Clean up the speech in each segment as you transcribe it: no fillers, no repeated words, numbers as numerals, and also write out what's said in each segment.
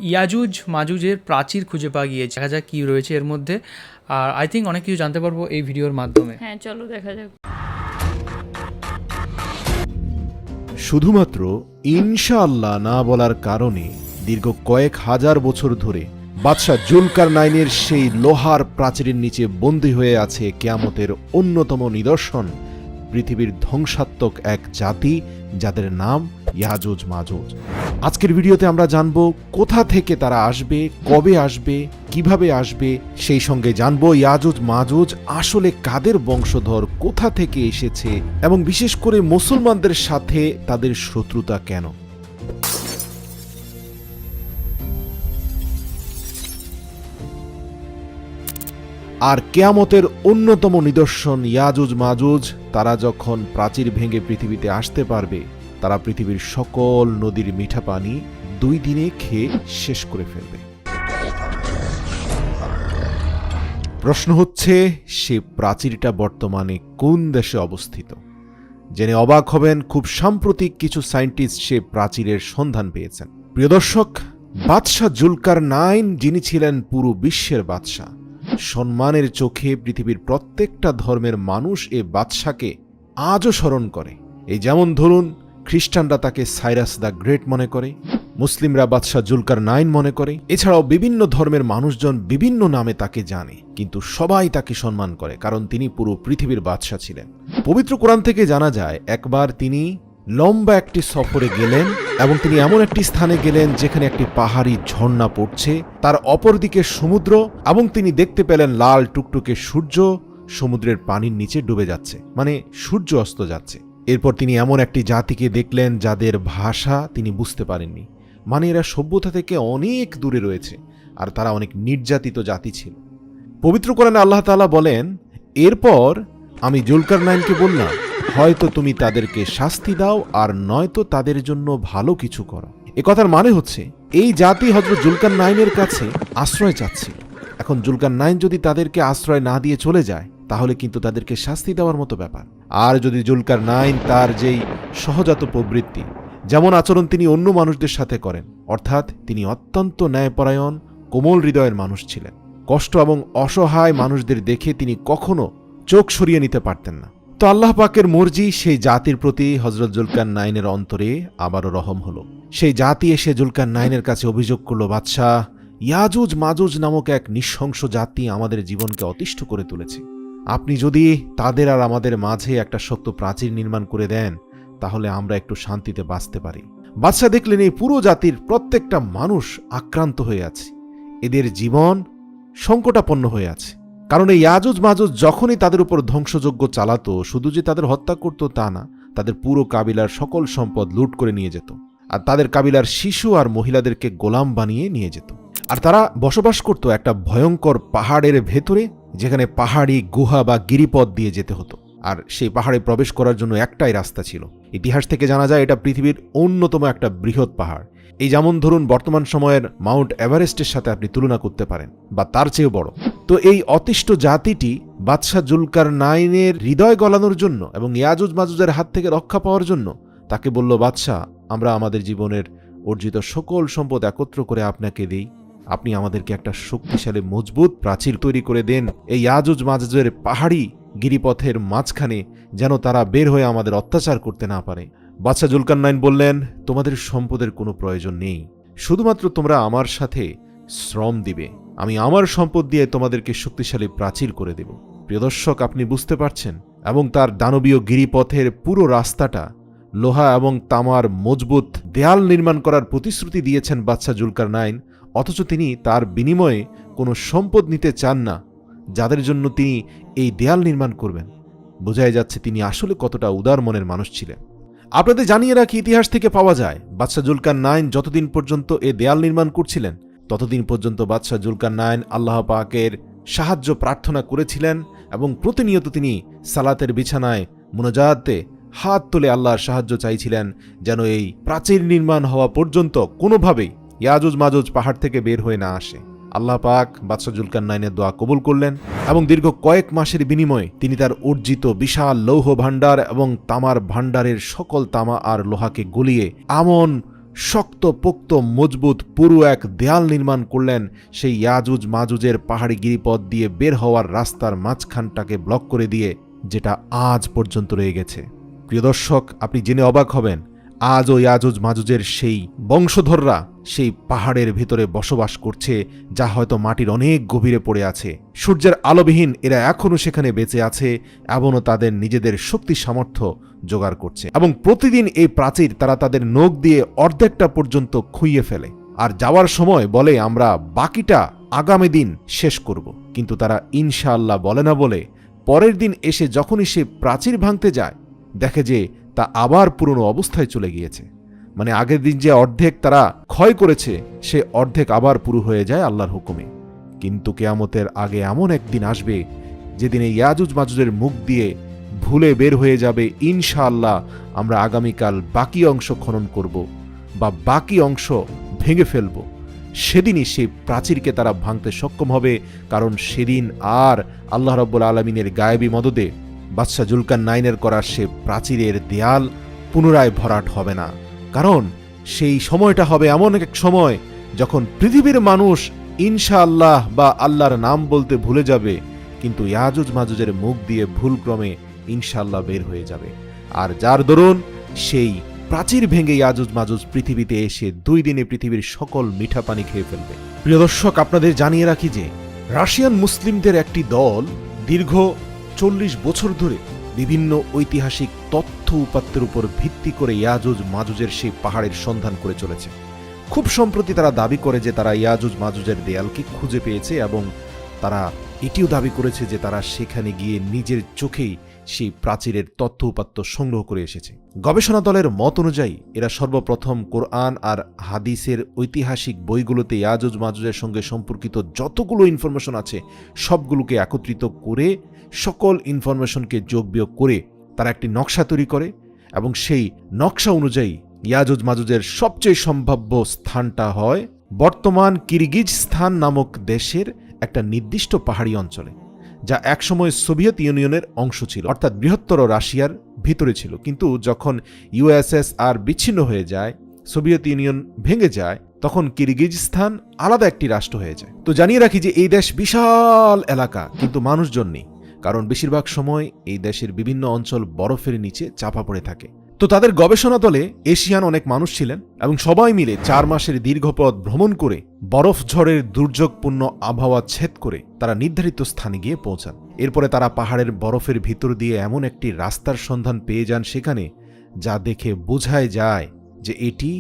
ইয়াজুজ মাজুজের প্রাচীর খুঁজে পাওয়া গিয়েছে। দেখা যাক কী রয়েছে এর মধ্যে, আর আই থিঙ্ক অনেক কিছু জানতে পারবো এই ভিডিওর মাধ্যমে। হ্যাঁ চলো দেখা যাক। শুধুমাত্র ইনশাআল্লাহ না বলার কারণে দীর্ঘ কয়েক হাজার বছর ধরে বাদশাহ জুলকারনাইনের সেই লোহার প্রাচীরের নিচে বন্দী হয়ে আছে কিয়ামতের অন্যতম নিদর্শন, পৃথিবীর ধ্বংসাত্মক এক জাতি যাদের নাম ইয়াজুজ মাজুজ। আজকের ভিডিওতে আমরা জানব কোথা থেকে তারা আসবে, কবে আসবে, কিভাবে আসবে, সেই সঙ্গে জানব ইয়াজুজ মাজুজ আসলে কাদের বংশধর, কোথা থেকে এসেছে এবং বিশেষ করে মুসলমানদের সাথে তাদের শত্রুতা কেন। আর কিয়ামতের অন্যতম নিদর্শন ইয়াজুজ মাজুজ, তারা যখন প্রাচীর ভেঙে পৃথিবীতে আসতে পারবে, তারা পৃথিবীর সকল নদীর মিঠা পানি 2 দিনে খেয়ে শেষ করে ফেলবে। প্রশ্ন হচ্ছে, সে প্রাচীরটা বর্তমানে কোন দেশে অবস্থিত? জেনে অবাক হবেন, খুব সাম্প্রতিক কিছু সায়েন্টিস্ট সে প্রাচীরের সন্ধান পেয়েছেন। প্রিয় দর্শক, বাদশাহ জুলকারনাইন যিনি ছিলেন পুরো বিশ্বের বাদশাহ, সম্মানের চোখে পৃথিবীর প্রত্যেকটা ধর্মের মানুষ এ বাদশাকে আজও স্মরণ করে। এই যেমন ধরুন, খ্রিস্টানরা তাকে সাইরাস দ্য গ্রেট মনে করে, মুসলিমরা বাদশাহ জুলকারনাইন মনে করে, এছাড়াও বিভিন্ন ধর্মের মানুষজন বিভিন্ন নামে তাকে জানে, কিন্তু সবাই তাকে সম্মান করে কারণ তিনি পুরো পৃথিবীর বাদশাহ ছিলেন। পবিত্র কোরআন থেকে জানা যায়, একবার তিনি লম্বা একটি সফরে গেলেন এবং তিনি এমন একটি স্থানে গেলেন যেখানে একটি পাহাড়ি ঝর্ণা পড়ছে, তার অপরদিকে সমুদ্র, এবং তিনি দেখতে পেলেন লাল টুকটুকে সূর্য সমুদ্রের পানির নিচে ডুবে যাচ্ছে, মানে সূর্য অস্ত যাচ্ছে। এরপর তিনি এমন একটি জাতিকে দেখলেন যাদের ভাষা তিনি বুঝতে পারেননি, মানে এরা সভ্যতা থেকে অনেক দূরে রয়েছে আর তারা অনেক নির্যাতিত জাতি ছিল। পবিত্র কোরআনে আল্লাহ তাআলা বলেন, এরপর আমি জুলকারনাইনকে বললাম, হয়তো তুমি তাদেরকে শাস্তি দাও আর নয়তো তাদের জন্য ভালো কিছু করো। এ কথার মানে হচ্ছে, এই জাতি হযরত জুলকারনাইনের কাছে আশ্রয় চাচ্ছে। এখন জুলকারনাইন যদি তাদেরকে আশ্রয় না দিয়ে চলে যায়, তাহলে কিন্তু তাদেরকে শাস্তি দেওয়ার মতো ব্যাপার। আর যদি জুলকারনাইন তার যেই সহজাত প্রবৃত্তি, যেমন আচরণ তিনি অন্য মানুষদের সাথে করেন, অর্থাৎ তিনি অত্যন্ত ন্যায়পরায়ণ, কোমল হৃদয়ের মানুষ ছিলেন, কষ্ট এবং অসহায় মানুষদের দেখে তিনি কখনো চোখ সরিয়ে নিতে পারতেন না। তো আল্লাহ পাকের মর্জি, সেই জাতির প্রতি হযরত জুলকারনাইনের অন্তরে আবারও রহম হলো। সেই জাতি এসে জুলকারনাইনের কাছে অভিযোগ করল, বাদশাহ, ইয়াজুজ মাজুজ নামক এক নৃশংস জাতি আমাদের জীবনকে অতিষ্ঠ করে তুলেছে। আপনি যদি তাদের আর আমাদের মাঝে একটা শক্ত প্রাচীর নির্মাণ করে দেন, তাহলে আমরা একটু শান্তিতে বাঁচতে পারি। বাদশাহ দেখলেন এই পুরো জাতির প্রত্যেকটা মানুষ আক্রান্ত হয়ে আছে, এদের জীবন সংকটাপন্ন হয়ে আছে। কারণ এই ইয়াজুজ মাজুজ যখনই তাদের উপর ধ্বংসযজ্ঞ চালাতো, শুধু যে তাদের হত্যা করত তা না, তাদের পুরো কাবিলার সকল সম্পদ লুট করে নিয়ে যেত, আর তাদের কাবিলার শিশু আর মহিলাদেরকে গোলাম বানিয়ে নিয়ে যেত। আর তারা বসবাস করত একটা ভয়ঙ্কর পাহাড়ের ভেতরে, যেখানে পাহাড়ি গুহা বা গিরিপথ দিয়ে যেতে হতো, আর সেই পাহাড়ে প্রবেশ করার জন্য একটাই রাস্তা ছিল। ইতিহাস থেকে জানা যায় এটা পৃথিবীর অন্যতম একটা বৃহৎ পাহাড়। এই যেমন ধরুন বর্তমান সময়ের মাউন্ট এভারেস্টের সাথে আপনি তুলনা করতে পারেন, বা তার চেয়েও বড়। তো এই অতিষ্ঠ জাতিটি বাদশাহ জুলকারনাইনের হৃদয় গলানোর জন্য এবং ইয়াজুজ মাজুজের হাত থেকে রক্ষা পাওয়ার জন্য তাকে বলল, বাদশাহ, আমরা আমাদের জীবনের অর্জিত সকল সম্পদ একত্র করে আপনাকে দিই, আপনি আমাদেরকে একটা শক্তিশালী মজবুত প্রাচীর তৈরি করে দেন এই ইয়াজুজ মাজুজের পাহাড়ি গিরিপথের মাঝখানে, যেন তারা বের হয়ে আমাদের অত্যাচার করতে না পারে। বাদশাহ জুলকারনাইন বললেন, তোমাদের সম্পদের কোনো প্রয়োজন নেই, শুধুমাত্র তোমরা আমার সাথে শ্রম দিবে, আমি আমার সম্পদ দিয়ে তোমাদেরকে শক্তিশালী প্রাচীর করে দেব। প্রিয় দর্শক, আপনি বুঝতে পারছেন, এবং তার দানবীয় গিরিপথের পুরো রাস্তাটা লোহা এবং তামার মজবুত দেয়াল নির্মাণ করার প্রতিশ্রুতি দিয়েছেন বাদশাহ জুলকারনাইন, অথচ তিনি তার বিনিময়ে কোনো সম্পদ নিতে চান না যাদের জন্য তিনি এই দেয়াল নির্মাণ করবেন। বোঝাই যাচ্ছে তিনি আসলে কতটা উদার মনের মানুষ ছিলেন। আপনাদের জানিয়ে রাখি, ইতিহাস থেকে পাওয়া যায়, বাদশাহ জুলকারনাইন যতদিন পর্যন্ত এ দেয়াল নির্মাণ করছিলেন, ততদিন পর্যন্ত বাদশাহ জুলকারনাইন আল্লাহ পাকের সাহায্য প্রার্থনা করেছিলেন এবং প্রতিনিয়ত তিনি সালাতের বিছানায় মুনাজাতে হাত তুলে আল্লাহর সাহায্য চাইছিলেন, যেন এই প্রাচীর নির্মাণ হওয়া পর্যন্ত কোনোভাবেই ইয়াজুজ মাজুজ পাহাড় থেকে বের হয়ে না আসে। আল্লাহ পাক বাদশাহ জুলকারনাইনের দোয়া কবুল করলেন এবং দীর্ঘ কয়েক মাসের বিনিময়ে তিনি তার অর্জিত বিশাল লৌহ ভাণ্ডার এবং তামার ভাণ্ডারের সকল তামা আর লোহাকে গলিয়ে এমন শক্ত পোক্ত মজবুত পুরো এক দেয়াল নির্মাণ করলেন সেই ইয়াজুজ মাজুজের পাহাড়ি গিরিপথ দিয়ে বের হওয়ার রাস্তার মাঝখানটাকে ব্লক করে দিয়ে, যেটা আজ পর্যন্ত রয়ে গেছে। প্রিয় দর্শক, আপনি জেনে অবাক হবেন, আজও ইয়াজুজ মাজুজের সেই বংশধররা সেই পাহাড়ের ভিতরে বসবাস করছে, যা হয়তো মাটির অনেক গভীরে পড়ে আছে। সূর্যের আলোবিহীন এরা এখনও সেখানে বেঁচে আছে, এমনও তাদের নিজেদের শক্তি সামর্থ্য জোগাড় করছে, এবং প্রতিদিন এই প্রাচীর তারা তাদের নখ দিয়ে অর্ধেকটা পর্যন্ত খুইয়ে ফেলে, আর যাওয়ার সময় বলে আমরা বাকিটা আগামী দিন শেষ করব। কিন্তু তারা ইনশাআল্লাহ বলে না বলে পরের দিন এসে যখনই সে প্রাচীর ভাঙতে যায়, দেখে যে তা আবার পুরনো অবস্থায় চলে গিয়েছে। মানে আগের দিন যে অর্ধেক তারা ক্ষয় করেছে, সে অর্ধেক আবার পুরো হয়ে যায় আল্লাহর হুকুমে। কিন্তু কিয়ামতের আগে এমন একদিন আসবে যেদিনে ইয়াজুজ মাজুজের মুখ দিয়ে ভুলে বের হয়ে যাবে ইনশাআল্লাহ আমরা আগামীকাল বাকি অংশ খনন করব বা বাকি অংশ ভেঙে ফেলব। সেদিনই সেই প্রাচীরকে তারা ভাঙতে সক্ষম হবে, কারণ সেদিন আর আল্লাহ রাব্বুল আলামিনের গায়েবী মদদে বাদশাহ জুলকারনাইনের করা সে প্রাচীরের দেয়াল পুনরায় ভরাট হবে না। কারণ সেই সময়টা হবে এমন এক সময় যখন পৃথিবীর মানুষ ইনশাআল্লাহ বা আল্লাহর নাম বলতে ভুলে যাবে, কিন্তু ইয়াজুজ মাজুজের মুখ দিয়ে ভুলক্রমে ইনশাআল্লাহ বের হয়ে যাবে। আর যার দরুন সেই প্রাচীর ভেঙে ইয়াজুজ মাজুজ পৃথিবীতে এসে 2 দিনে পৃথিবীর সকল মিঠা পানি খেয়ে ফেলবে। প্রিয় দর্শক, আপনাদের জানিয়ে রাখি যে রাশিয়ান মুসলিমদের একটি দল দীর্ঘ 40 বছর ধরে বিভিন্ন ঐতিহাসিক তথ্য উপাত্তের উপর ভিত্তি করে ইয়াজুজ মাজুজের সেই পাহাড়ের সন্ধান করে চলেছে। খুব সম্প্রতি তারা দাবি করে যে তারা ইয়াজুজ মাজুজের দেয়ালকে খুঁজে পেয়েছে, এবং তারা এটিও দাবি করেছে যে তারা সেখানে গিয়ে নিজের চোখেই সেই প্রাচীরের তথ্য উপাত্ত সংগ্রহ করে এসেছে। গবেষণা দলের মত অনুযায়ী এরা সর্বপ্রথম কোরআন আর হাদিসের ঐতিহাসিক বইগুলোতে ইয়াজুজ মাজুজের সঙ্গে সম্পর্কিত যতগুলো ইনফরমেশন আছে সবগুলোকে একত্রিত করে সকল ইনফরমেশনকে যোগ বিয়োগ করে তারা একটি নকশা তৈরি করে, এবং সেই নকশা অনুযায়ী ইয়াজুজ মাজুজের সবচেয়ে সম্ভাব্য স্থানটা হয় বর্তমান কিরগিজস্তান নামক দেশের একটা নির্দিষ্ট পাহাড়ি অঞ্চলে, যা একসময় সোভিয়েত ইউনিয়নের অংশ ছিল, অর্থাৎ বৃহত্তর রাশিয়ার ভিতরে ছিল। কিন্তু যখন ইউএসএসআর বিচ্ছিন্ন হয়ে যায়, সোভিয়েত ইউনিয়ন ভেঙে যায়, তখন কিরগিজস্তান আলাদা একটি রাষ্ট্র হয়ে যায়। তো জানিয়ে রাখি যে এই দেশ বিশাল এলাকা, কিন্তু মানুষজন নেই, কারণ বেশিরভাগ সময় এই দেশের বিভিন্ন অঞ্চল বরফের নিচে চাপা পড়ে থাকে। তো তাদের গবেষণা দলে এশিয়ান অনেক মানুষ ছিলেন, এবং সবাই মিলে 4 মাসের দীর্ঘ পথ ভ্রমণ করে বরফ ঝড়ের দুর্যোগপূর্ণ আবহাওয়া ছেদ করে তারা নির্ধারিত স্থানে গিয়ে পৌঁছান। এরপরে তারা পাহাড়ের বরফের ভিতর দিয়ে এমন একটি রাস্তার সন্ধান পেয়ে যান সেখানে, যা দেখে বোঝাই যায় যে এটি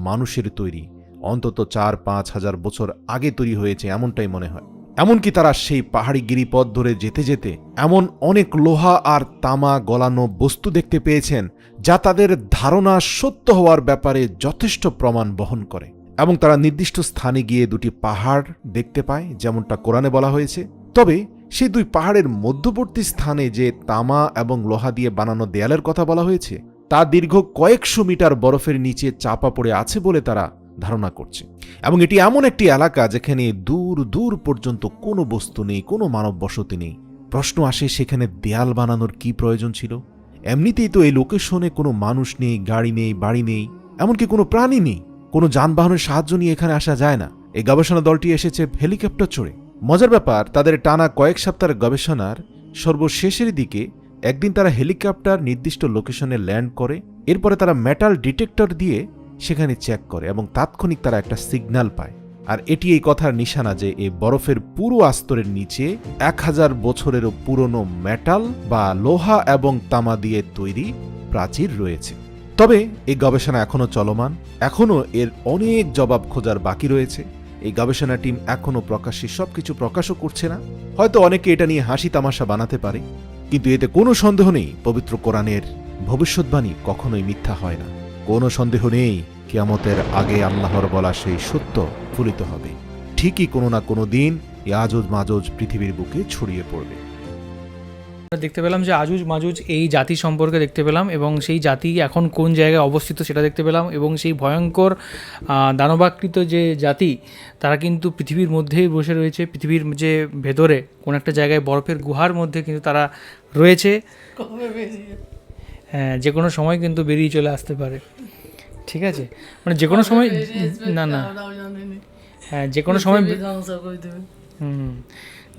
মানুষের তৈরি, অন্তত 4-5 হাজার বছর আগে তৈরি হয়েছে এমনটাই মনে হয়। এমনকি তারা সেই পাহাড়ি গিরিপথ ধরে যেতে যেতে এমন অনেক লোহা আর তামা গলানো বস্তু দেখতে পেয়েছেন, যা তাদের ধারণা সত্য হওয়ার ব্যাপারে যথেষ্ট প্রমাণ বহন করে। এবং তারা নির্দিষ্ট স্থানে গিয়ে 2টি পাহাড় দেখতে পায়, যেমনটা কোরআনে বলা হয়েছে। তবে সেই 2 পাহাড়ের মধ্যবর্তী স্থানে যে তামা এবং লোহা দিয়ে বানানো দেয়ালের কথা বলা হয়েছে, তা দীর্ঘ কয়েকশো মিটার বরফের নিচে চাপা পড়ে আছে বলে তারা ধারণা করছে। এবং এটি এমন একটি এলাকা যেখানে দূর দূর পর্যন্ত কোনো বস্তু নেই, কোনো মানব বসতি নেই। প্রশ্ন আসে, সেখানে দেয়াল বানানোর কি প্রয়োজন ছিল? এমনিতেই তো এই লোকেশনে কোনো মানুষ নেই, গাড়ি নেই, বাড়ি নেই, এমনকি কোনো প্রাণী নেই। কোনো যানবাহনের সাহায্য নিয়ে এখানে আসা যায় না। এই গবেষণা দলটি এসেছে হেলিকপ্টার চড়ে। মজার ব্যাপার, তাদের টানা কয়েক সপ্তাহের গবেষণার সর্বশেষের দিকে একদিন তারা হেলিকপ্টার নির্দিষ্ট লোকেশনে ল্যান্ড করে। এরপরে তারা মেটাল ডিটেক্টর দিয়ে সেখানে চেক করে, এবং তাৎক্ষণিক তারা একটা সিগন্যাল পায়। আর এটি এই কথার নিশানা যে এই বরফের পুরো আস্তরের নিচে 1000 বছরেরও পুরনো মেটাল বা লোহা এবং তামা দিয়ে তৈরি প্রাচীর রয়েছে। তবে এই গবেষণা এখনও চলমান, এখনও এর অনেক জবাব খোঁজার বাকি রয়েছে। এই গবেষণা টিম এখনও প্রকাশ্যে সবকিছু প্রকাশও করছে না। হয়তো অনেকে এটা নিয়ে হাসি তামাশা বানাতে পারে, কিন্তু এতে কোনো সন্দেহ নেই পবিত্র কোরআনের ভবিষ্যৎবাণী কখনোই মিথ্যা হয় না। কোনো সন্দেহ নেই কিয়ামতের আগে আল্লাহর বলা সেই সত্য ফলিত হবে। ঠিকই কোনো না কোনো দিন ইয়াজুজ মাজুজ পৃথিবীর বুকে ছড়িয়ে পড়বে। দেখতে পেলাম যে আজুজ মাজুজ এই জাতি সম্পর্কে দেখতে পেলাম, এবং সেই জাতি এখন কোন জায়গায় অবস্থিত সেটা দেখতে পেলাম, এবং সেই ভয়ঙ্কর দানবাকৃত যে জাতি তারা কিন্তু পৃথিবীর মধ্যেই বসে রয়েছে। পৃথিবীর যে ভেতরে কোন একটা জায়গায় বরফের গুহার মধ্যে কিন্তু তারা রয়েছে। হ্যাঁ, যে কোনো সময় কিন্তু বেরিয়ে চলে আসতে পারে। ঠিক আছে, মানে যে কোনো সময়, না না, হ্যাঁ যে কোনো সময়, হুম,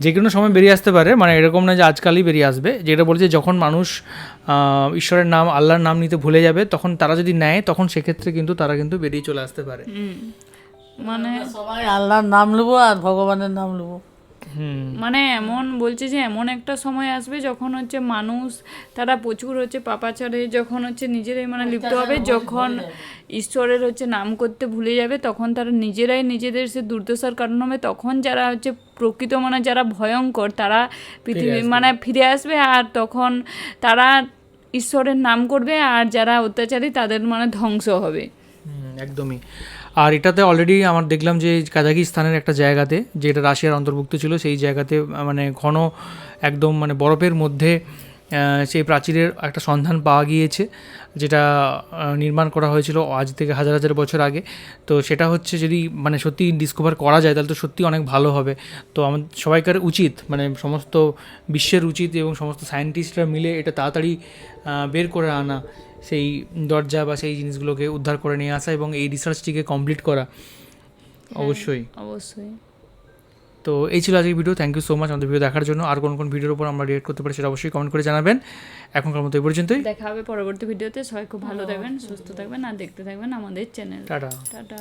যে কোনো সময় বেরিয়ে আসতে পারে, মানে এরকম না যে আজকালই বেরিয়ে আসবে। যেটা বলছে যখন মানুষ ঈশ্বরের নাম, আল্লাহর নাম নিতে ভুলে যাবে, তখন তারা যদি নেয়, তখন সেক্ষেত্রে কিন্তু তারা কিন্তু বেরিয়ে চলে আসতে পারে। মানে সবাই আল্লাহর নাম নেবো আর ভগবানের নাম নেবো। মানে এমন বলছে যে এমন একটা সময় আসবে যখন হচ্ছে মানুষ তারা প্রচুর হচ্ছে পাপাচারে যখন হচ্ছে নিজেরাই মানে লিপ্ত হবে, যখন ঈশ্বরের হচ্ছে নাম করতে ভুলে যাবে, তখন তারা নিজেরাই নিজেদের সে দুর্দশার কারণ হবে, তখন যারা হচ্ছে প্রকৃত মানে যারা ভয়ঙ্কর তারা পৃথিবী মানে ফিরে আসবে, আর তখন তারা ঈশ্বরের নাম করবে, আর যারা অত্যাচারী তাদের মানে ধ্বংস হবে। একদমই। আর এটাতে অলরেডি আমার দেখলাম যে কাজাকিস্তানের একটা জায়গাতে, যেটা রাশিয়ার অন্তর্ভুক্ত ছিল, সেই জায়গাতে মানে ঘন একদম মানে বরফের মধ্যে সেই প্রাচীরের একটা সন্ধান পাওয়া গিয়েছে, যেটা নির্মাণ করা হয়েছিল আজ থেকে হাজার হাজার বছর আগে। তো সেটা হচ্ছে যদি মানে সত্যি ডিসকভার করা যায় তাহলে তো সত্যি অনেক ভালো হবে। তো আমাদের সবাইকার উচিত, মানে সমস্ত বিশ্বের উচিত এবং সমস্ত সায়েন্টিস্টরা মিলে এটা তাড়াতাড়ি বের করে আনা, সেই দরজা বা সেই জিনিসগুলোকে উদ্ধার করে নিয়ে আসা এবং এই রিসার্চটিকে কমপ্লিট করা অবশ্যই। অবশ্যই। তো এই ছিল আজকের video. Thank you so much আমাদের ভিডিও দেখার জন্য। আর কোন কোন ভিডিওর উপর আমরা রিয়েক্ট করতে পারি সেটা অবশ্যই কমেন্ট করে জানাবেন। এখনকার মতো এই পর্যন্তই। দেখা হবে পরবর্তী ভিডিওতে। সবাই খুব ভালো থাকবেন, সুস্থ থাকবেন, আর দেখতে থাকবেন আমাদের চ্যানেল। টাটা। টাটা।